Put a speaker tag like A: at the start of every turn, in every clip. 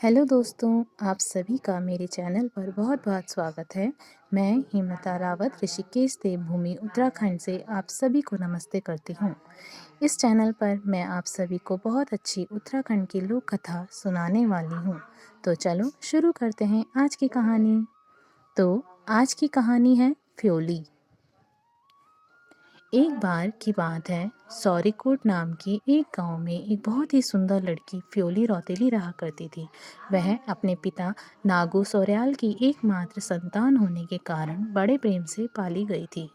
A: Hello दोस्तों, आप सभी का मेरे चैनल पर बहुत-बहुत स्वागत है। मैं हिमता रावत ऋषिकेश देवभूमि उत्तराखंड से आप सभी को नमस्ते करती हूँ। इस चैनल पर मैं आप सभी को बहुत अच्छी उत्तराखंड की लोक कथा सुनाने वाली हूँ। तो चलो शुरू करते हैं आज की कहानी। तो आज की कहानी है फ्योली। एक बार की बात है, सौरिकोट नाम की एक गांव में एक बहुत ही सुंदर लड़की फ्योली रौतेली रहा करती थी। वह अपने पिता नागू सौर्याल की एकमात्र संतान होने के कारण बड़े प्रेम से पाली गई थी।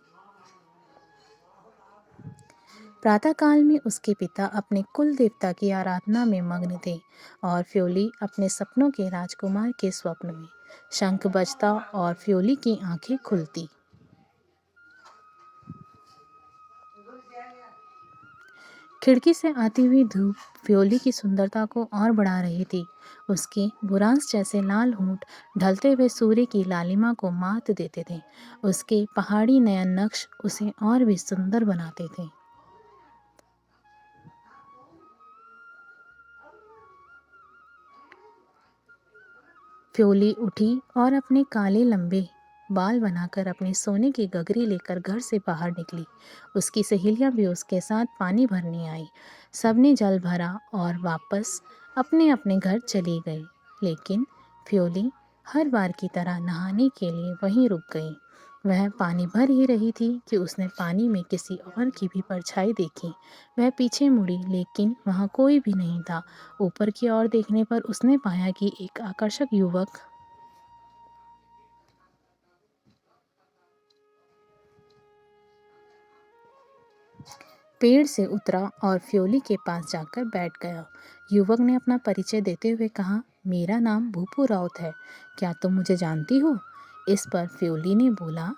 A: प्रातःकाल में उसके पिता अपने कुल देवता की आराधना में मग्न थे और फ्योली अपने सपनों के राजकुमार के स्वप्न में। शंख बजता और फ्योली की आंखें खुलती। खिड़की से आती हुई धूप फ्योली की सुंदरता को और बढ़ा रही थी। उसके बुरांस जैसे लाल होंठ ढलते हुए सूर्य की लालिमा को मात देते थे। उसके पहाड़ी नयन नक्श उसे और भी सुंदर बनाते थे। फ्योली उठी और अपने काले लंबे बाल बनाकर अपने सोने की गगरी लेकर घर से बाहर निकली। उसकी सहेलियां भी उसके साथ पानी भरने आई। सबने जल भरा और वापस अपने अपने घर चली गई। लेकिन फ्योली हर बार की तरह नहाने के लिए वहीं रुक गई। वह पानी भर ही रही थी कि उसने पानी में किसी और की भी परछाई देखी। वह पीछे मुड़ी लेकिन वहाँ कोई भी नहीं था। ऊपर की ओर देखने पर उसने पाया कि एक आकर्षक युवक पेड़ से उतरा और फ्योली के पास जाकर बैठ गया। युवक ने अपना परिचय देते हुए कहा, मेरा नाम भूपू राउत है। क्या तुम मुझे जानती हो? इस पर फ्योली ने बोला,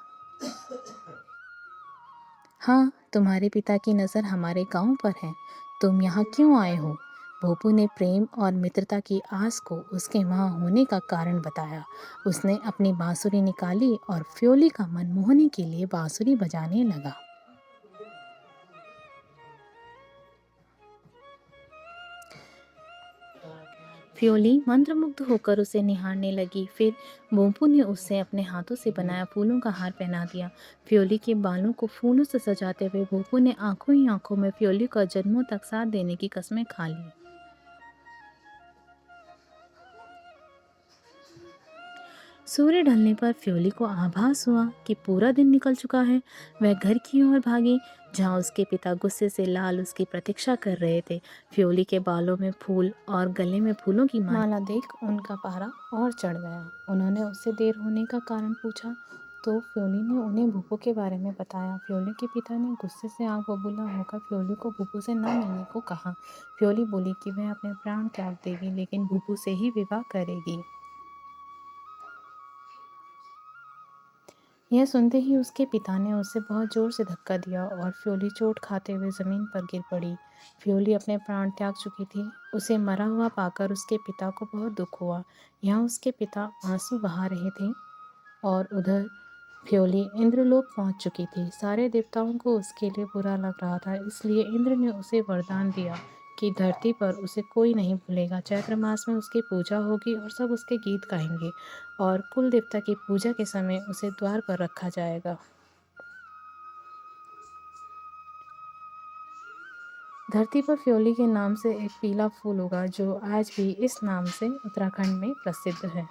A: हाँ, तुम्हारे पिता की नज़र हमारे गांव पर है। तुम यहाँ क्यों आए हो? भोपू ने प्रेम और मित्रता की आस को उसके वहाँ होने का कारण बताया। उसने अपनी बांसुरी निकाली और फ्योली का मन मोहने के लिए बांसुरी बजाने लगा। फ्योली मंत्रमुग्ध होकर उसे निहारने लगी। फिर भोंपू ने उससे अपने हाथों से बनाया फूलों का हार पहना दिया। फ्योली के बालों को फूलों से सजाते हुए भोंपू ने आंखों ही आंखों में फ्योली का जन्मों तक साथ देने की कस्में खा ली। सूर्य ढलने पर फ्योली को आभास हुआ कि पूरा दिन निकल चुका है। वह घर की ओर भागी जहाँ उसके पिता गुस्से से लाल उसकी प्रतीक्षा कर रहे थे। फ्योली के बालों में फूल और गले में फूलों की माला देख उनका पारा और चढ़ गया। उन्होंने उससे देर होने का कारण पूछा तो फ्योली ने उन्हें भूपू के बारे में बताया। फ्योली के पिता ने गुस्से से आग बबूला होकर फ्योली को भूपू से न मिलने को कहा। फ्योली बोली कि वह अपने प्राण त्याग देगी लेकिन भूपू से ही विवाह करेगी। यह सुनते ही उसके पिता ने उसे बहुत जोर से धक्का दिया और फ्योली चोट खाते हुए ज़मीन पर गिर पड़ी। फ्योली अपने प्राण त्याग चुकी थी। उसे मरा हुआ पाकर उसके पिता को बहुत दुख हुआ। यहाँ उसके पिता आंसू बहा रहे थे और उधर फ्योली इंद्रलोक पहुंच चुकी थी। सारे देवताओं को उसके लिए बुरा लग रहा था, इसलिए इंद्र ने उसे वरदान दिया कि धरती पर उसे कोई नहीं भूलेगा। चैत्र मास में उसकी पूजा होगी और सब उसके गीत गाएंगे और कुल देवता की पूजा के समय उसे द्वार पर रखा जाएगा। धरती पर फ्योली के नाम से एक पीला फूल उगा जो आज भी इस नाम से उत्तराखंड में प्रसिद्ध है।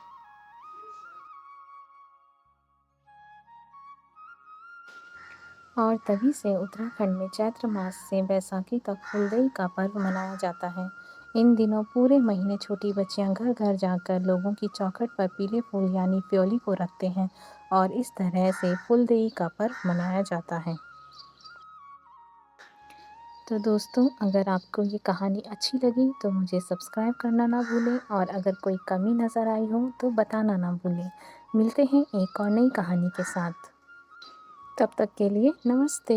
A: और तभी से उत्तराखंड में चैत्र मास से बैसाखी तक फुलदेई का पर्व मनाया जाता है। इन दिनों पूरे महीने छोटी बच्चियां घर घर जाकर लोगों की चौखट पर पीले फूल यानी फ्योली को रखते हैं और इस तरह से फुलदेई का पर्व मनाया जाता है। तो दोस्तों, अगर आपको ये कहानी अच्छी लगी तो मुझे सब्सक्राइब करना ना भूलें और अगर कोई कमी नज़र आई हो तो बताना ना भूलें। मिलते हैं एक और नई कहानी के साथ। तब तक के लिए नमस्ते।